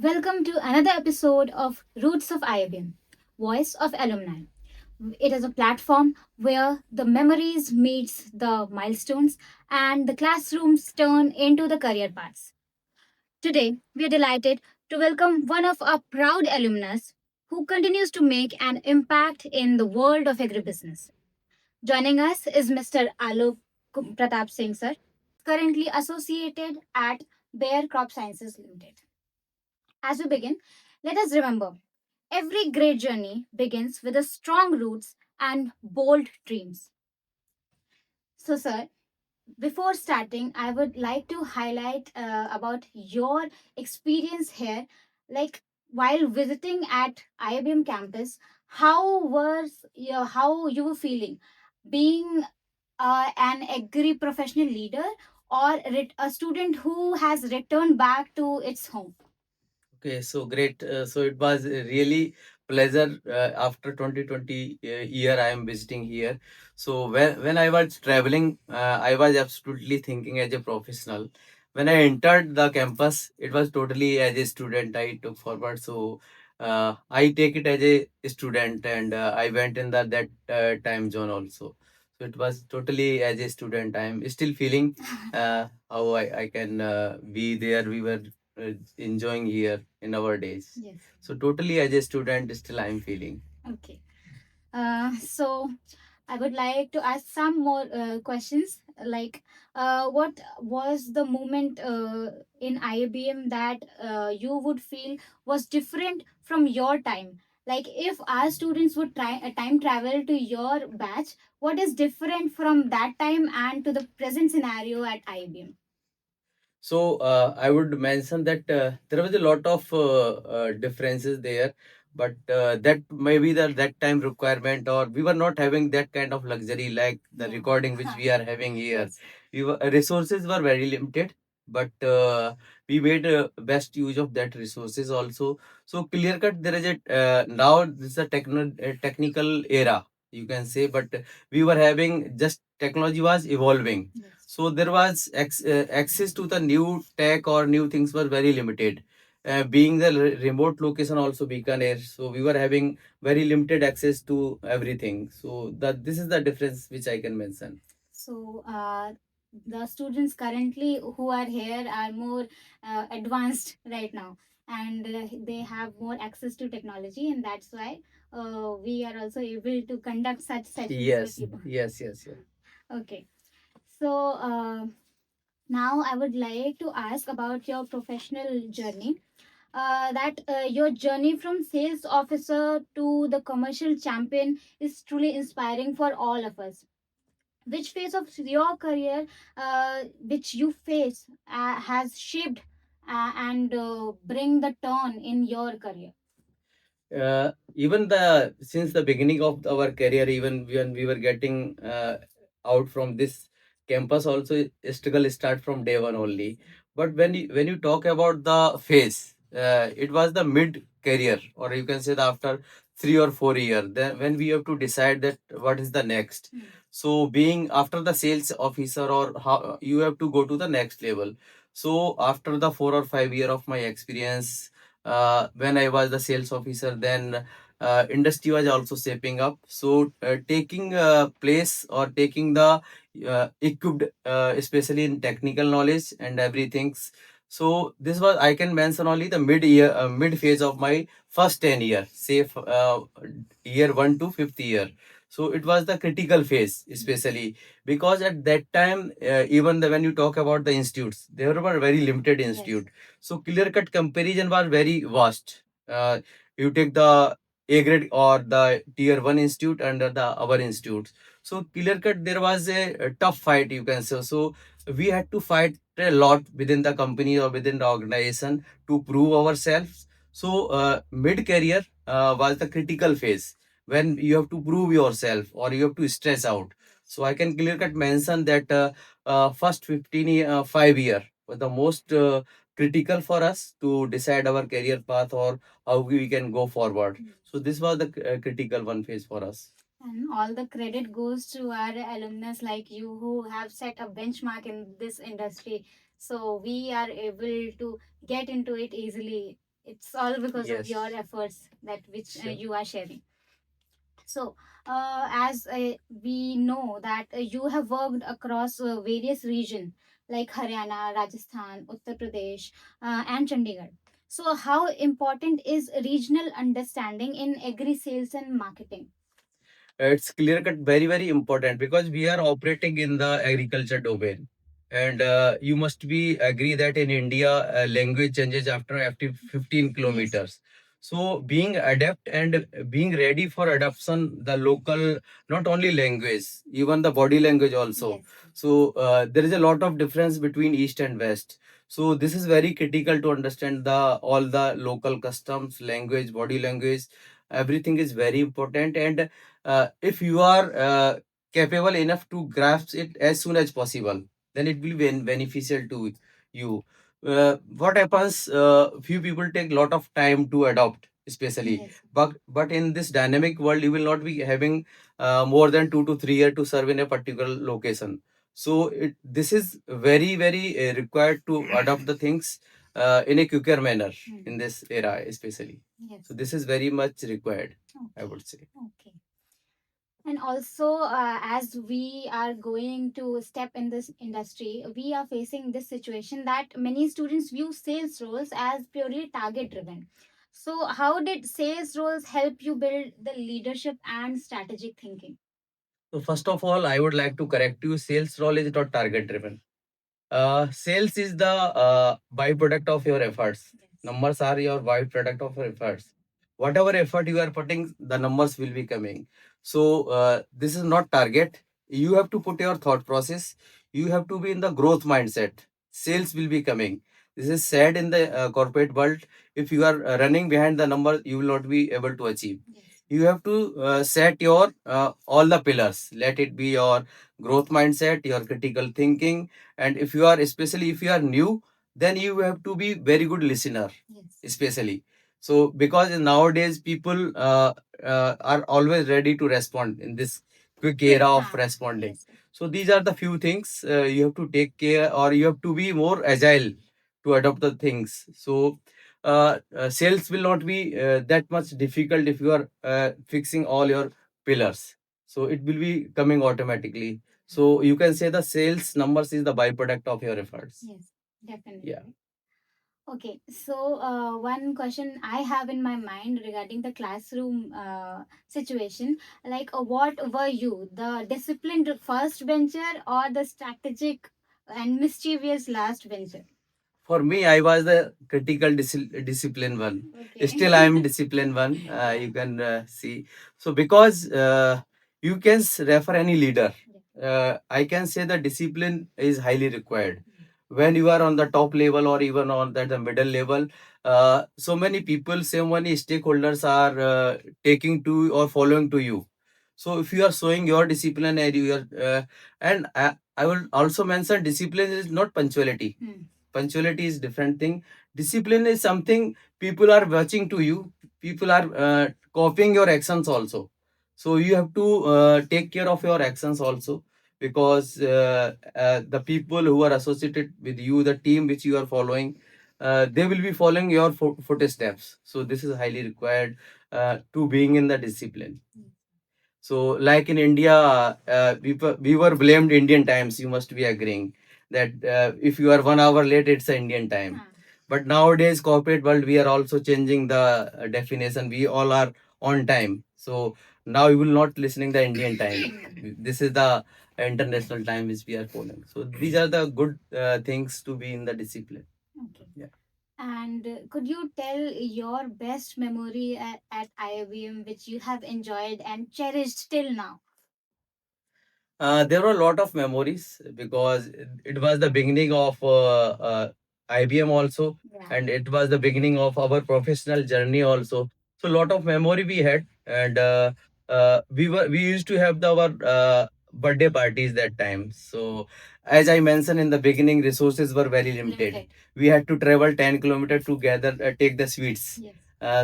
Welcome to another episode of Roots of IABM, Voice of Alumni. It is a platform where the memories meets the milestones and the classrooms turn into the career paths. Today, we are delighted to welcome one of our proud alumnus who continues to make an impact in the world of agribusiness. Joining us is Mr. Alok Pratap Singh, sir, currently associated at Bayer Crop Sciences Limited. As we begin, let us remember every great journey begins with a strong roots and bold dreams. So, sir, before starting, I would like to highlight about your experience here. Like while visiting at IABM campus, how you were feeling being an agri professional leader or a student who has returned back to its home? Okay, so great. So it was really pleasure after 2020 year I am visiting here. So when I was traveling, I was absolutely thinking as a professional. When I entered the campus, it was totally as a student I took forward. So I take it as a student, and I went in that time zone also. So it was totally as a student. I am still feeling how I can be there. We were enjoying here in our days. Yes. So totally as a student, still I'm feeling. Okay. So I would like to ask some more questions. Like, what was the moment in IABM that you would feel was different from your time? Like, if our students would try a time travel to your batch, what is different from that time and to the present scenario at IABM? So I would mention that there was a lot of differences there, but that maybe that time requirement, or we were not having that kind of luxury like the Yeah. recording which we are having here. Yes. Resources were very limited, but we made best use of that resources also. So clear cut, there is a now this is a technical era, you can say, but we were having just technology was evolving. Yes. So there was access to the new tech or new things were very limited. Being the remote location also Bikaner, so we were having very limited access to everything. So that this is the difference which I can mention. So, the students currently who are here are more advanced right now, and they have more access to technology, and that's why we are also able to conduct such sessions with Yes, you. yes, yes, yes. Okay. So, now I would like to ask about your professional journey. That your journey from sales officer to the commercial champion is truly inspiring for all of us. Which phase of your career which you face has shaped and bring the turn in your career? Even the since the beginning of our career, even when we were getting out from this campus, also struggle start from day one only. But when you talk about the phase, it was the mid career, or you can say the after 3 or 4 years, then when we have to decide that what is the next. So being after the sales officer, or how you have to go to the next level. So after the 4 or 5 year of my experience, when I was the sales officer, then industry was also shaping up. So taking place or taking the equipped, especially in technical knowledge and everything. So this was I can mention only the mid phase of my first 10 year, say year 1 to 5th year. So it was the critical phase, especially because at that time, even when you talk about the institutes, there were very limited institute. So clear cut comparison was very vast. You take the A grade or the tier one institute under the our institutes. So clear cut there was a tough fight, you can say. So we had to fight a lot within the company or within the organization to prove ourselves. So mid career was the critical phase when you have to prove yourself or you have to stress out. So I can clear cut mention that first 5 year was the most critical for us to decide our career path or how we can go forward. So this was the critical one phase for us. And all the credit goes to our alumnus like you who have set a benchmark in this industry. So we are able to get into it easily It's all because of Yes. your efforts that which Sure. you are sharing. So, as we know that you have worked across various regions like Haryana, Rajasthan, Uttar Pradesh, and Chandigarh. So, how important is regional understanding in agri sales and marketing? It's clear cut, very very important, because we are operating in the agriculture domain, and you must be agree that in India language changes after 15 Yes. kilometers. So being adept and being ready for adoption, the local, not only language, even the body language also. Yes. So there is a lot of difference between east and west. So this is very critical to understand the all the local customs, language, body language. Everything is very important, and if you are capable enough to grasp it as soon as possible, then it will be beneficial to you. What happens, few people take lot of time to adopt, especially. Yes. But in this dynamic world, you will not be having more than 2 to 3 years to serve in a particular location. So this is very very required to adopt the things in a quicker manner in this era, especially. Yes. So this is very much required, I Okay. would say. Okay. And also, as we are going to step in this industry, we are facing this situation that many students view sales roles as purely target driven. So, how did sales roles help you build the leadership and strategic thinking? So first of all, I would like to correct you. Sales role is not target driven. Sales is the byproduct of your efforts. Yes. Numbers are your byproduct of your efforts. Whatever effort you are putting, the numbers will be coming. So this is not target. You have to put your thought process. You have to be in the growth mindset. Sales will be coming. This is said in the corporate world. If you are running behind the number, you will not be able to achieve. Yes. You have to set your all the pillars. Let it be your growth mindset, your critical thinking, and if you are, especially if you are new, then you have to be very good listener. Yes. Especially, so because nowadays people are always ready to respond in this quick era of responding. Yes. So these are the few things you have to take care, or you have to be more agile to adopt the things. So sales will not be that much difficult if you are fixing all your pillars. So it will be coming automatically. So you can say the sales numbers is the byproduct of your efforts. Yes, definitely. Yeah. Okay, so one question I have in my mind regarding the classroom situation, like what were you, the disciplined first bencher or the strategic and mischievous last bencher? For me, I was the critical discipline one. Okay. Still, I am discipline one. You can see. So because you can refer any leader, I can say the discipline is highly required. When you are on the top level or even on the middle level, so many people, so many stakeholders are taking to or following to you. So if you are showing your discipline and you are, and I will also mention discipline is not punctuality. Punctuality is different thing. Discipline is something people are watching to you. People are copying your actions also. So you have to take care of your actions also, because the people who are associated with you, the team which you are following, they will be following your footsteps. So this is highly required to being in the discipline. So, like in India, we were blamed Indian times. You must be agreeing that if you are 1 hour late, it's a Indian time. But nowadays, corporate world, we are also changing the definition. We all are on time. So now you will not listening the Indian time. This is the international time which we are following. So these are the good things to be in the discipline. Okay. Yeah. And could you tell your best memory at IABM which you have enjoyed and cherished till now? There were a lot of memories because it was the beginning of IBM also, Yeah. and it was the beginning of our professional journey also. So, lot of memory we had, and we used to have our birthday parties that time. So, as I mentioned in the beginning, resources were very limited. We had to travel 10 kilometers to gather take the sweets. Yes.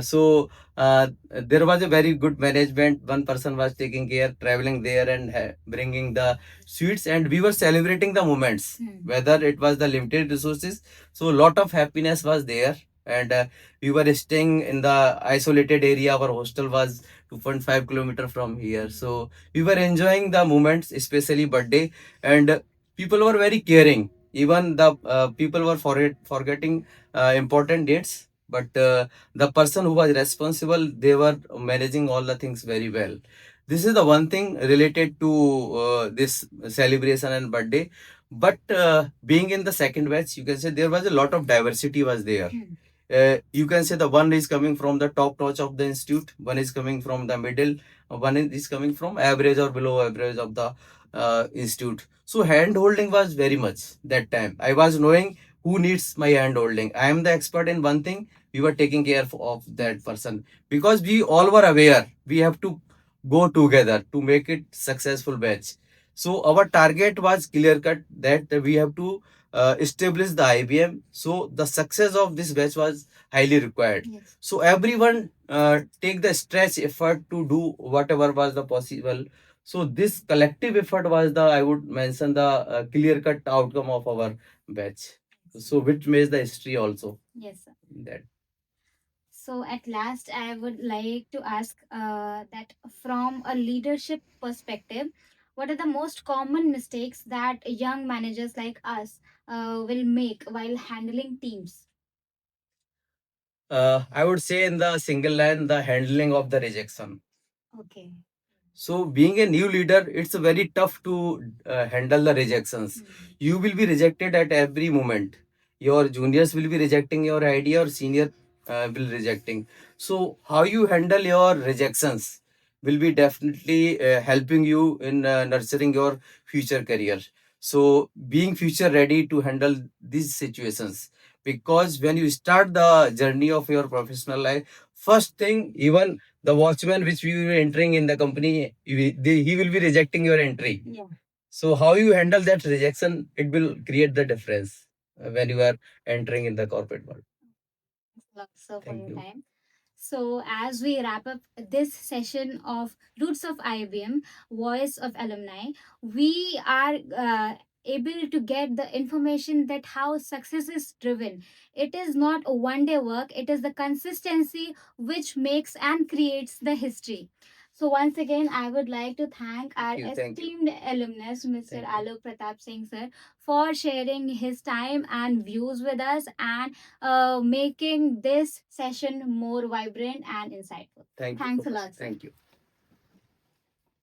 So there was a very good management. One person was taking care, traveling there and bringing the sweets, and we were celebrating the moments. Whether it was the limited resources, so lot of happiness was there. and we were staying in the isolated area. Our hostel was 2.5 kilometer from here, so we were enjoying the moments, especially birthday, and people were very caring. Even the people were forgetting important dates, but the person who was responsible, they were managing all the things very well. This is the one thing related to this celebration and birthday. But being in the second batch, you can say there was a lot of diversity was there. You can say the one is coming from the top notch of the institute, one is coming from the middle, one is coming from average or below average of the institute. So hand holding was very much that time. I was knowing who needs my hand holding. I am the expert in one thing. We were taking care of that person, because we all were aware we have to go together to make it successful batch. So our target was clear cut, that we have to establish the IBM. So the success of this batch was highly required. Yes. So everyone take the stretch effort to do whatever was the possible. So this collective effort was the, I would mention, the clear cut outcome of our batch. So which makes the history also. Yes, sir. That. So, at last, I would like to ask that from a leadership perspective, what are the most common mistakes that young managers like us will make while handling teams? I would say in the single line, the handling of the rejection. Okay. So, being a new leader, it's very tough to handle the rejections. You will be rejected at every moment. Your juniors will be rejecting your idea, or senior will rejecting. So, how you handle your rejections will be definitely helping you in nurturing your future career. So, being future ready to handle these situations, because when you start the journey of your professional life, first thing, even the watchman which we were entering in the company, he will be rejecting your entry. Yeah. So how you handle that rejection, it will create the difference when you are entering in the corporate world. Lots for Thank your you. Time. So, as we wrap up this session of Roots of IBM, Voice of Alumni, we are able to get the information that how success is driven. It is not a one day work, it is the consistency which makes and creates the history. So, once again, I would like to thank our esteemed alumnus, Mr. Alok Pratap Singh, sir, for sharing his time and views with us, and making this session more vibrant and insightful. Thank you. Thanks a lot, sir. Thank you.